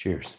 Cheers.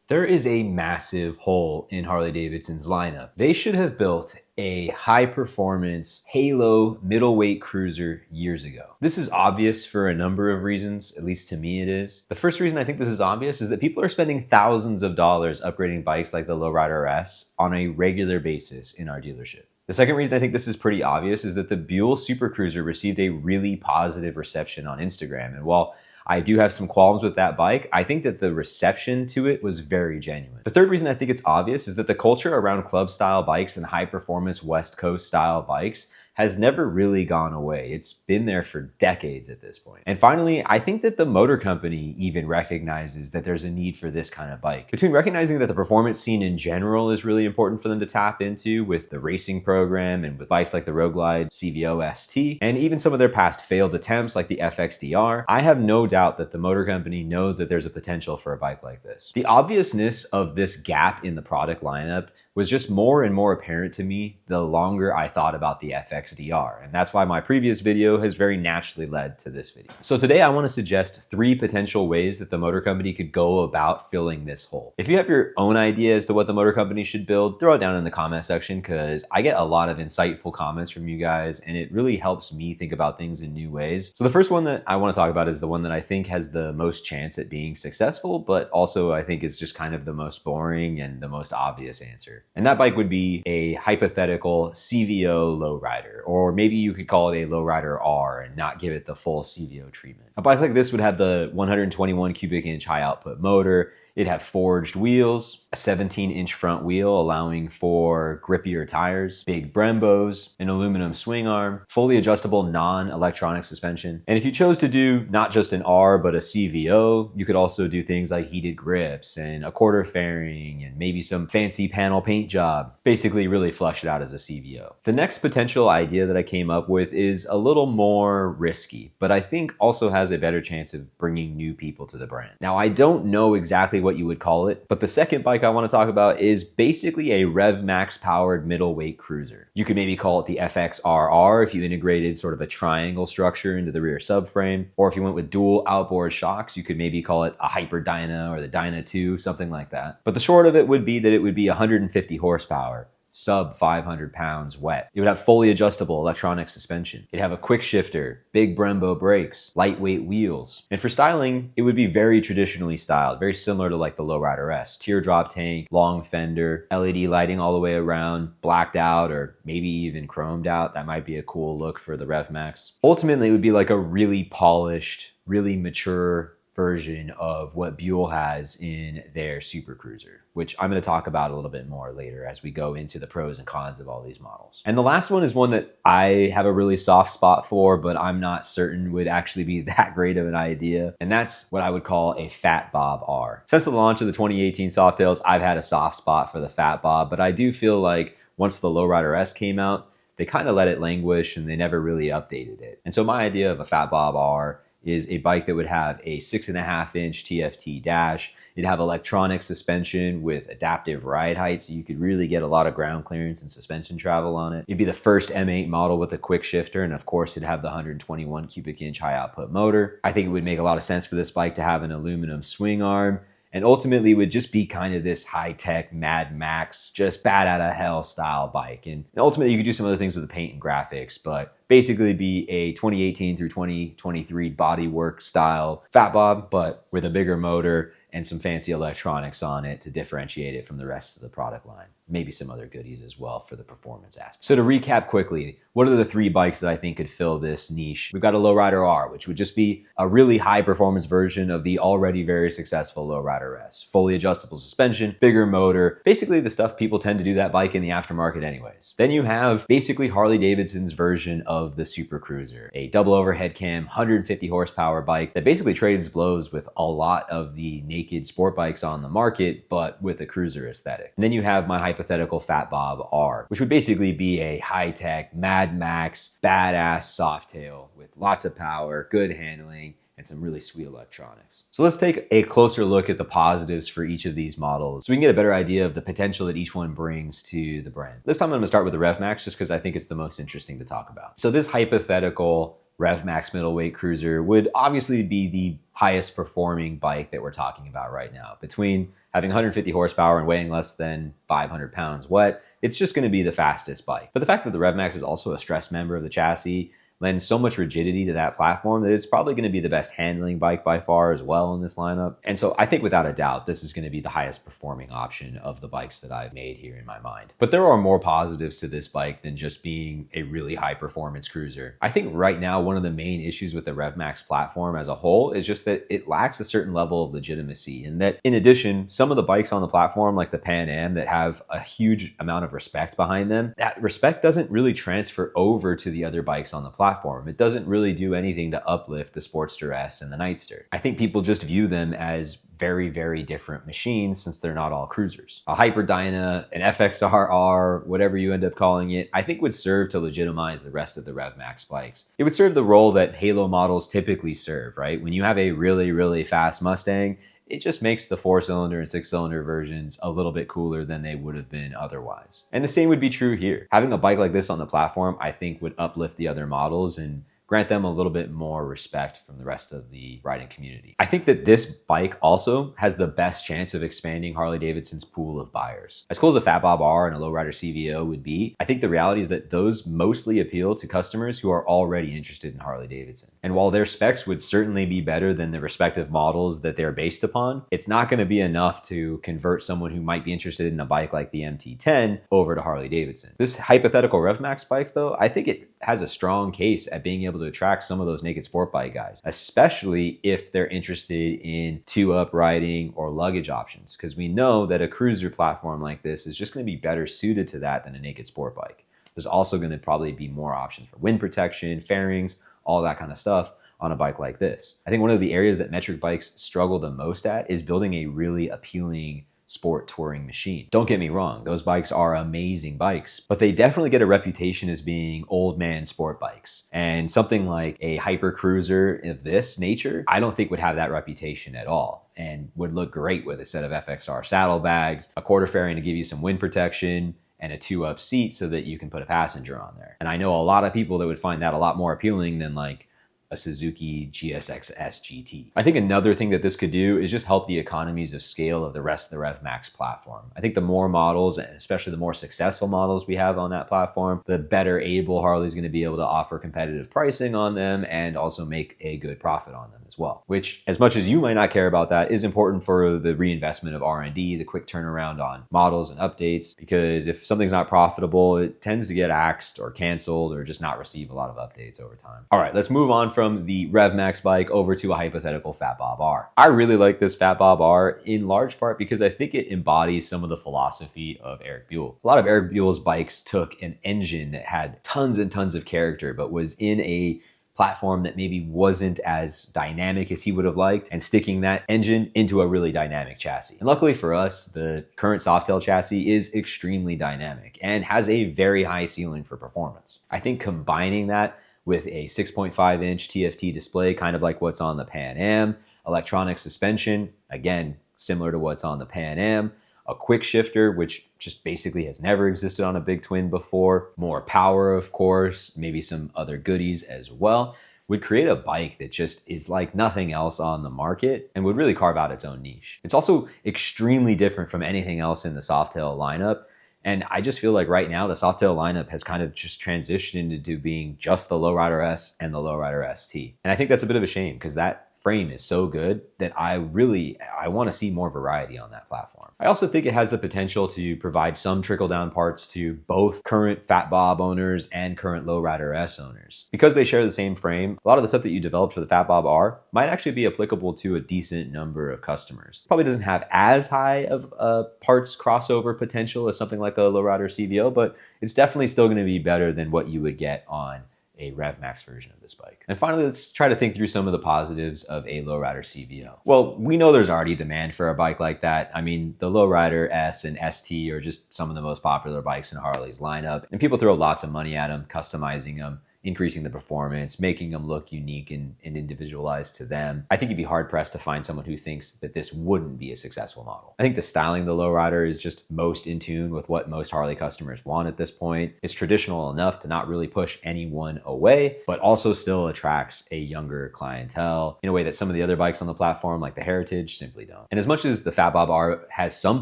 There is a massive hole in Harley-Davidson's lineup. They should have built a high-performance Halo middleweight cruiser years ago. This is obvious for a number of reasons, at least to me it is. The first reason I think this is obvious is that people are spending thousands of dollars upgrading bikes like the Lowrider S on a regular basis in our dealership. The second reason I think this is pretty obvious is that the Buell Super Cruiser received a really positive reception on Instagram. And while I do have some qualms with that bike, I think that the reception to it was very genuine. The third reason I think it's obvious is that the culture around club style bikes and high performance West Coast style bikes has never really gone away. It's been there for decades at this point. And finally, I think that the motor company even recognizes that there's a need for this kind of bike. Between recognizing that the performance scene in general is really important for them to tap into with the racing program and with bikes like the Road Glide CVO ST, and even some of their past failed attempts like the FXDR, I have no doubt that the motor company knows that there's a potential for a bike like this. The obviousness of this gap in the product lineup was just more and more apparent to me the longer I thought about the FXDR. And that's why my previous video has very naturally led to this video. So today I want to suggest 3 potential ways that the motor company could go about filling this hole. If you have your own idea as to what the motor company should build, throw it down in the comment section because I get a lot of insightful comments from you guys and it really helps me think about things in new ways. So the first one that I want to talk about is the one that I think has the most chance at being successful, but also I think is just kind of the most boring and the most obvious answer. And that bike would be a hypothetical CVO lowrider, or maybe you could call it a lowrider R and not give it the full CVO treatment. A bike like this would have the 121 cubic inch high output motor. It'd have forged wheels, a 17-inch front wheel allowing for grippier tires, big Brembos, an aluminum swing arm, fully adjustable non-electronic suspension. And if you chose to do not just an R, but a CVO, you could also do things like heated grips and a quarter fairing and maybe some fancy panel paint job. Basically really flush it out as a CVO. The next potential idea that I came up with is a little more risky, but I think also has a better chance of bringing new people to the brand. Now, I don't know exactly what you would call it, but the second bike I want to talk about is basically a Rev Max powered middleweight cruiser. You could maybe call it the FXRR if you integrated sort of a triangle structure into the rear subframe, or if you went with dual outboard shocks, you could maybe call it a Hyper Dyna or the Dyna 2, something like that. But the short of it would be that it would be 150 horsepower. Sub 500 pounds wet. It would have fully adjustable electronic suspension. It'd have a quick shifter, big Brembo brakes, lightweight wheels. And for styling, it would be very traditionally styled, very similar to like the Lowrider S. Teardrop tank, long fender, LED lighting all the way around, blacked out or maybe even chromed out. That might be a cool look for the Rev Max. Ultimately, it would be like a really polished, really mature version of what Buell has in their Super Cruiser, which I'm going to talk about a little bit more later as we go into the pros and cons of all these models. And the last one is one that I have a really soft spot for, but I'm not certain would actually be that great of an idea. And that's what I would call a Fat Bob R. Since the launch of the 2018 Softails, I've had a soft spot for the Fat Bob, but I do feel like once the Lowrider S came out, they kind of let it languish and they never really updated it. And so my idea of a Fat Bob R is a bike that would have a 6.5-inch TFT dash. It'd have electronic suspension with adaptive ride height, so you could really get a lot of ground clearance and suspension travel on it. It'd be the first M8 model with a quick shifter, and of course it'd have the 121 cubic inch high output motor. I think it would make a lot of sense for this bike to have an aluminum swing arm, and ultimately would just be kind of this high-tech Mad Max, just bat out of hell style bike. And ultimately you could do some other things with the paint and graphics, but basically be a 2018 through 2023 bodywork style Fat Bob, but with a bigger motor and some fancy electronics on it to differentiate it from the rest of the product line. Maybe some other goodies as well for the performance aspect. So to recap quickly, what are the 3 bikes that I think could fill this niche? We've got a Lowrider R, which would just be a really high performance version of the already very successful Lowrider S. Fully adjustable suspension, bigger motor, basically the stuff people tend to do that bike in the aftermarket anyways. Then you have basically Harley-Davidson's version of the Super Cruiser, a double overhead cam, 150 horsepower bike that basically trades blows with a lot of the naked sport bikes on the market, but with a cruiser aesthetic. And then you have my hypothetical Fat Bob R, which would basically be a high-tech Mad Max badass Softail with lots of power, good handling, and some really sweet electronics. So let's take a closer look at the positives for each of these models so we can get a better idea of the potential that each one brings to the brand. This time I'm gonna start with the Rev Max just because I think it's the most interesting to talk about. So this hypothetical Rev Max middleweight cruiser would obviously be the highest performing bike that we're talking about right now. Between having 150 horsepower and weighing less than 500 pounds wet, it's just going to be the fastest bike. But the fact that the Rev Max is also a stress member of the chassis lends so much rigidity to that platform that it's probably going to be the best handling bike by far as well in this lineup. And so I think without a doubt, this is going to be the highest performing option of the bikes that I've made here in my mind. But there are more positives to this bike than just being a really high performance cruiser. I think right now, one of the main issues with the Rev Max platform as a whole is just that it lacks a certain level of legitimacy. And that in addition, some of the bikes on the platform, like the Pan Am, that have a huge amount of respect behind them, that respect doesn't really transfer over to the other bikes on the platform. It doesn't really do anything to uplift the Sportster S and the Nightster. I think people just view them as very, very different machines since they're not all cruisers. A Hyperdyna, an FXR, whatever you end up calling it, I think would serve to legitimize the rest of the Rev Max bikes. It would serve the role that Halo models typically serve, right? When you have a really, really fast Mustang, it just makes the 4-cylinder and 6-cylinder versions a little bit cooler than they would have been otherwise. And the same would be true here. Having a bike like this on the platform, I think, would uplift the other models and grant them a little bit more respect from the rest of the riding community. I think that this bike also has the best chance of expanding Harley-Davidson's pool of buyers. As cool as a Fat Bob R and a Lowrider CVO would be, I think the reality is that those mostly appeal to customers who are already interested in Harley-Davidson. And while their specs would certainly be better than the respective models that they're based upon, it's not going to be enough to convert someone who might be interested in a bike like the MT10 over to Harley-Davidson. This hypothetical Rev Max bike, though, I think it has a strong case at being able to attract some of those naked sport bike guys, especially if they're interested in two-up riding or luggage options, because we know that a cruiser platform like this is just going to be better suited to that than a naked sport bike. There's also going to probably be more options for wind protection, fairings, all that kind of stuff on a bike like this. I think one of the areas that metric bikes struggle the most at is building a really appealing sport touring machine. Don't get me wrong, those bikes are amazing bikes, but they definitely get a reputation as being old man sport bikes. And something like a hyper cruiser of this nature, I don't think would have that reputation at all and would look great with a set of FXR saddlebags, a quarter fairing to give you some wind protection, and a 2-up seat so that you can put a passenger on there. And I know a lot of people that would find that a lot more appealing than like a Suzuki GSX SGT. I think another thing that this could do is just help the economies of scale of the rest of the Rev Max platform. I think the more models, and especially the more successful models we have on that platform, the better able Harley's going to be able to offer competitive pricing on them and also make a good profit on them as well. Which, as much as you might not care about that, is important for the reinvestment of R&D, the quick turnaround on models and updates, because if something's not profitable, it tends to get axed or canceled or just not receive a lot of updates over time. All right, let's move on from the Rev Max bike over to a hypothetical Fat Bob R. I really like this Fat Bob R in large part because I think it embodies some of the philosophy of Eric Buell. A lot of Eric Buell's bikes took an engine that had tons and tons of character, but was in a platform that maybe wasn't as dynamic as he would have liked, and sticking that engine into a really dynamic chassis. And luckily for us, the current Softail chassis is extremely dynamic and has a very high ceiling for performance. I think combining that with a 6.5-inch TFT display, kind of like what's on the Pan Am, electronic suspension, again, similar to what's on the Pan Am, a quick shifter, which just basically has never existed on a big twin before, more power, of course, maybe some other goodies as well, would create a bike that just is like nothing else on the market and would really carve out its own niche. It's also extremely different from anything else in the Softail lineup. And I just feel like right now the Softail lineup has kind of just transitioned into being just the Lowrider S and the Lowrider ST. And I think that's a bit of a shame because that frame is so good that I want to see more variety on that platform. I also think it has the potential to provide some trickle-down parts to both current Fat Bob owners and current Lowrider S owners. Because they share the same frame, a lot of the stuff that you developed for the Fat Bob R might actually be applicable to a decent number of customers. Probably doesn't have as high of a parts crossover potential as something like a Lowrider CVO, but it's definitely still going to be better than what you would get on a Rev Max version of this bike. And finally, let's try to think through some of the positives of a Lowrider CVO. Well, we know there's already demand for a bike like that. I mean, the Lowrider S and ST are just some of the most popular bikes in Harley's lineup, and people throw lots of money at them, customizing them increasing the performance, making them look unique and individualized to them, I think you'd be hard pressed to find someone who thinks that this wouldn't be a successful model. I think the styling of the lowrider is just most in tune with what most Harley customers want at this point. It's traditional enough to not really push anyone away, but also still attracts a younger clientele in a way that some of the other bikes on the platform, like the Heritage, simply don't. And as much as the Fat Bob R has some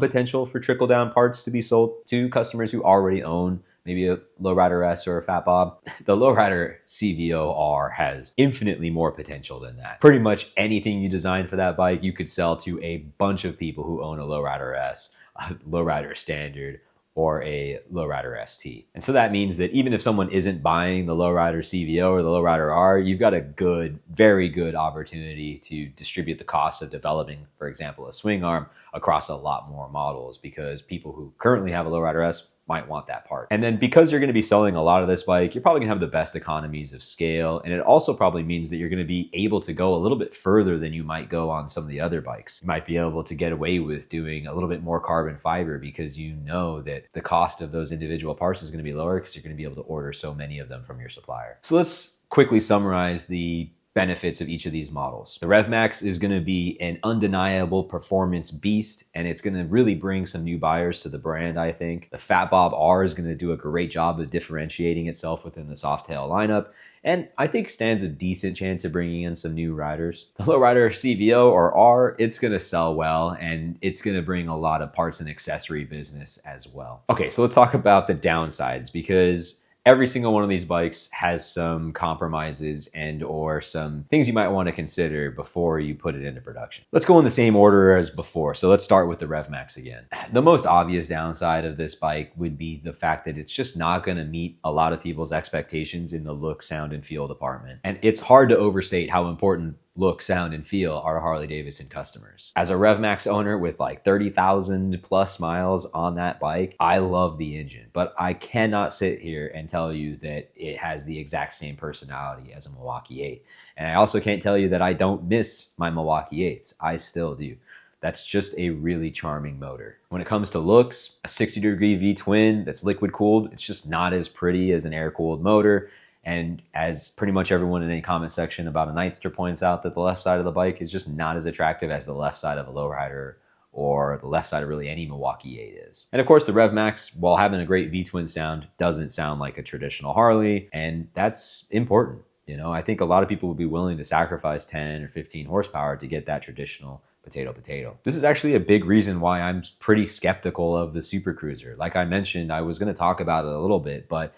potential for trickle-down parts to be sold to customers who already own maybe a Lowrider S or a Fat Bob, the Lowrider CVO-R has infinitely more potential than that. Pretty much anything you design for that bike, you could sell to a bunch of people who own a Lowrider S, a Lowrider Standard, or a Lowrider ST. And so that means that even if someone isn't buying the Lowrider CVO or the Lowrider R, you've got a good, very good opportunity to distribute the cost of developing, for example, a swing arm across a lot more models, because people who currently have a Lowrider S might want that part. And then because you're going to be selling a lot of this bike, you're probably going to have the best economies of scale. And it also probably means that you're going to be able to go a little bit further than you might go on some of the other bikes. You might be able to get away with doing a little bit more carbon fiber because you know that the cost of those individual parts is going to be lower because you're going to be able to order so many of them from your supplier. So let's quickly summarize the benefits of each of these models. The Rev Max is going to be an undeniable performance beast, and it's going to really bring some new buyers to the brand, I think. The Fat Bob R is going to do a great job of differentiating itself within the Softail lineup, and I think stands a decent chance of bringing in some new riders. The Lowrider CVO or R, it's going to sell well, and it's going to bring a lot of parts and accessory business as well. Okay, so let's talk about the downsides, because every single one of these bikes has some compromises and or some things you might want to consider before you put it into production. Let's go in the same order as before. So let's start with the Rev Max again. The most obvious downside of this bike would be the fact that it's just not going to meet a lot of people's expectations in the look, sound, and feel department. And it's hard to overstate how important look, sound, and feel are Harley-Davidson customers. As a Rev Max owner with like 30,000 plus miles on that bike, I love the engine, but I cannot sit here and tell you that it has the exact same personality as a Milwaukee 8. And I also can't tell you that I don't miss my Milwaukee 8s. I still do. That's just a really charming motor. When it comes to looks, a 60-degree V-twin that's liquid cooled, it's just not as pretty as an air-cooled motor. And as pretty much everyone in any comment section about a Nightster points out, that the left side of the bike is just not as attractive as the left side of a lowrider or the left side of really any Milwaukee 8 is. And of course, the Rev Max, while having a great V-twin sound, doesn't sound like a traditional Harley, and that's important. You know, I think a lot of people would be willing to sacrifice 10 or 15 horsepower to get that traditional potato. This is actually a big reason why I'm pretty skeptical of the Super Cruiser. Like I mentioned, I was going to talk about it a little bit, but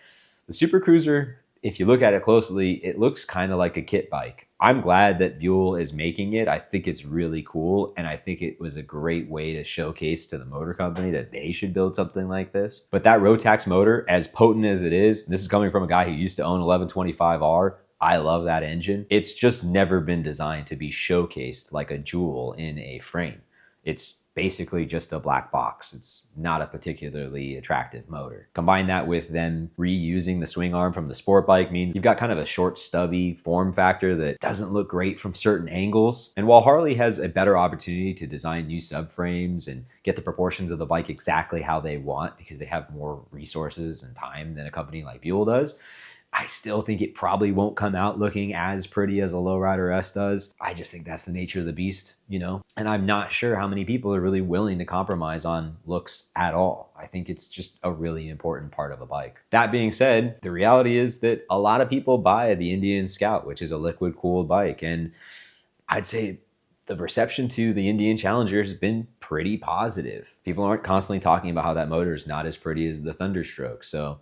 the Super Cruiser, if you look at it closely, it looks kind of like a kit bike. I'm glad that Buell is making it. I think it's really cool, and I think it was a great way to showcase to the motor company that they should build something like this. But that Rotax motor, as potent as it is, this is coming from a guy who used to own 1125R, I love that engine. It's just never been designed to be showcased like a jewel in a frame. It's basically just a black box. It's not a particularly attractive motor. Combine that with them reusing the swing arm from the sport bike means you've got kind of a short, stubby form factor that doesn't look great from certain angles. And while Harley has a better opportunity to design new subframes and get the proportions of the bike exactly how they want because they have more resources and time than a company like Buell does, I still think it probably won't come out looking as pretty as a Lowrider S does. I just think that's the nature of the beast, you know? And I'm not sure how many people are really willing to compromise on looks at all. I think it's just a really important part of a bike. That being said, the reality is that a lot of people buy the Indian Scout, which is a liquid-cooled bike. And I'd say the reception to the Indian Challenger has been pretty positive. People aren't constantly talking about how that motor is not as pretty as the Thunderstroke. So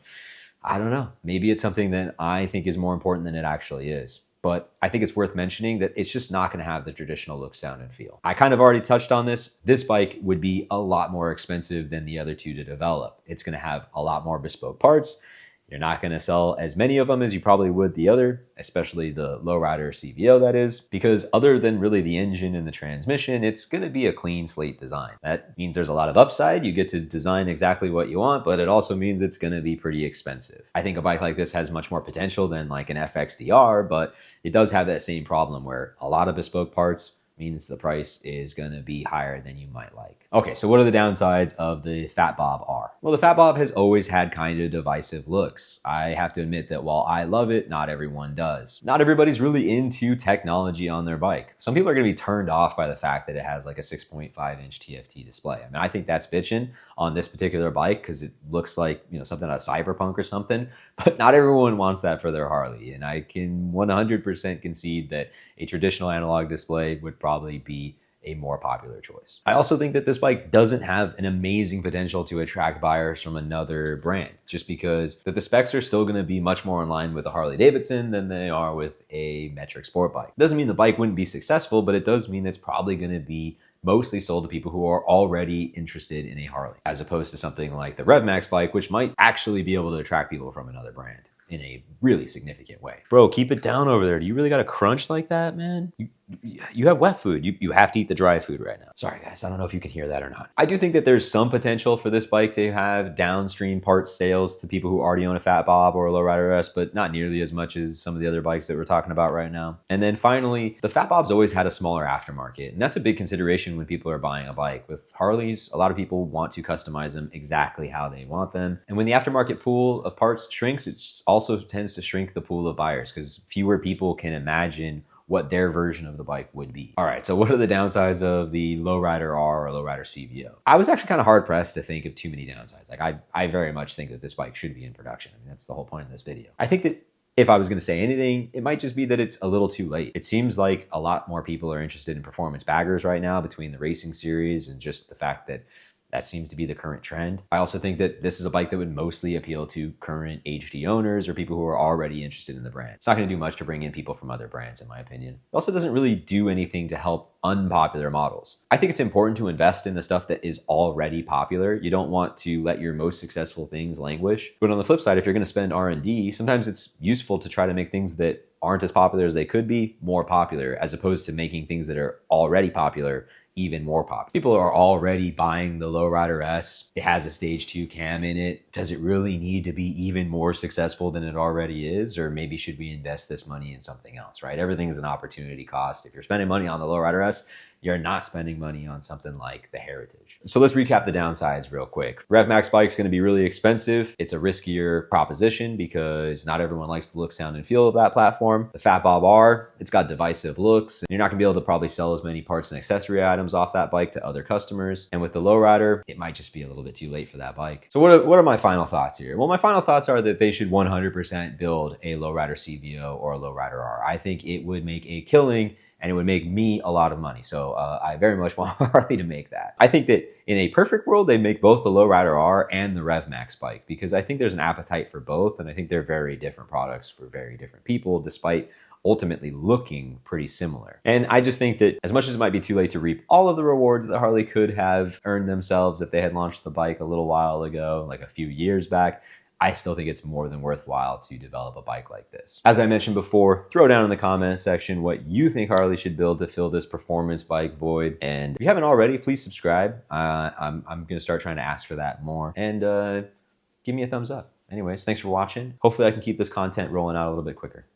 I don't know. Maybe it's something that I think is more important than it actually is. But I think it's worth mentioning that it's just not going to have the traditional look, sound, and feel. I kind of already touched on this. This bike would be a lot more expensive than the other two to develop. It's going to have a lot more bespoke parts. You're not going to sell as many of them as you probably would the other, especially the Lowrider CVO, that is, because other than really the engine and the transmission, it's going to be a clean slate design. That means there's a lot of upside. You get to design exactly what you want, but it also means it's going to be pretty expensive. I think a bike like this has much more potential than like an FXDR, but it does have that same problem where a lot of bespoke parts means the price is going to be higher than you might like. Okay, so what are the downsides of the Fat Bob R? Well, the Fat Bob has always had kind of divisive looks. I have to admit that while I love it, not everyone does. Not everybody's really into technology on their bike. Some people are gonna be turned off by the fact that it has like a 6.5-inch TFT display. I mean, I think that's bitching on this particular bike because it looks like, you know, something out of Cyberpunk or something, but not everyone wants that for their Harley. And I can 100% concede that a traditional analog display would probably be a more popular choice. I also think that this bike doesn't have an amazing potential to attract buyers from another brand, just because the specs are still going to be much more in line with a Harley-Davidson than they are with a metric sport bike. Doesn't mean the bike wouldn't be successful, but it does mean it's probably going to be mostly sold to people who are already interested in a Harley, as opposed to something like the RevMax bike, which might actually be able to attract people from another brand in a really significant way. Bro, keep it down over there. Do you really got to crunch like that, man? You have wet food. You have to eat the dry food right now. Sorry, guys. I don't know if you can hear that or not. I do think that there's some potential for this bike to have downstream parts sales to people who already own a Fat Bob or a Lowrider S, but not nearly as much as some of the other bikes that we're talking about right now. And then finally, the Fat Bob's always had a smaller aftermarket, and that's a big consideration when people are buying a bike. With Harleys, a lot of people want to customize them exactly how they want them. And when the aftermarket pool of parts shrinks, it also tends to shrink the pool of buyers because fewer people can imagine what their version of the bike would be. All right, so what are the downsides of the Lowrider R or Lowrider CVO? I was actually kind of hard pressed to think of too many downsides. Like I very much think that this bike should be in production. I mean, that's the whole point of this video. I think that if I was gonna say anything, it might just be that it's a little too late. It seems like a lot more people are interested in performance baggers right now between the racing series and just the fact that that seems to be the current trend. I also think that this is a bike that would mostly appeal to current HD owners or people who are already interested in the brand. It's not going to do much to bring in people from other brands, in my opinion. It also doesn't really do anything to help unpopular models. I think it's important to invest in the stuff that is already popular. You don't want to let your most successful things languish. But on the flip side, if you're going to spend R&D, sometimes it's useful to try to make things that aren't as popular as they could be more popular, as opposed to making things that are already popular even more popular. People are already buying the Lowrider S. It has a stage 2 cam in it. Does it really need to be even more successful than it already is? Or maybe should we invest this money in something else, right? Everything is an opportunity cost. If you're spending money on the Lowrider S, you're not spending money on something like the Heritage. So let's recap the downsides real quick. RevMax bike's gonna be really expensive. It's a riskier proposition because not everyone likes the look, sound, and feel of that platform. The Fat Bob R, it's got divisive looks. And you're not gonna be able to probably sell as many parts and accessory items off that bike to other customers. And with the Lowrider, it might just be a little bit too late for that bike. So what are my final thoughts here? Well, my final thoughts are that they should 100% build a Lowrider CVO or a Lowrider R. I think it would make a killing and it would make me a lot of money. So I very much want Harley to make that. I think that in a perfect world, they'd make both the Lowrider R and the RevMax bike because I think there's an appetite for both. And I think they're very different products for very different people, despite ultimately looking pretty similar. And I just think that as much as it might be too late to reap all of the rewards that Harley could have earned themselves if they had launched the bike a little while ago, like a few years back, I still think it's more than worthwhile to develop a bike like this. As I mentioned before, throw down in the comment section what you think Harley should build to fill this performance bike void. And if you haven't already, please subscribe. I'm gonna start trying to ask for that more. And give me a thumbs up. Anyways, thanks for watching. Hopefully I can keep this content rolling out a little bit quicker.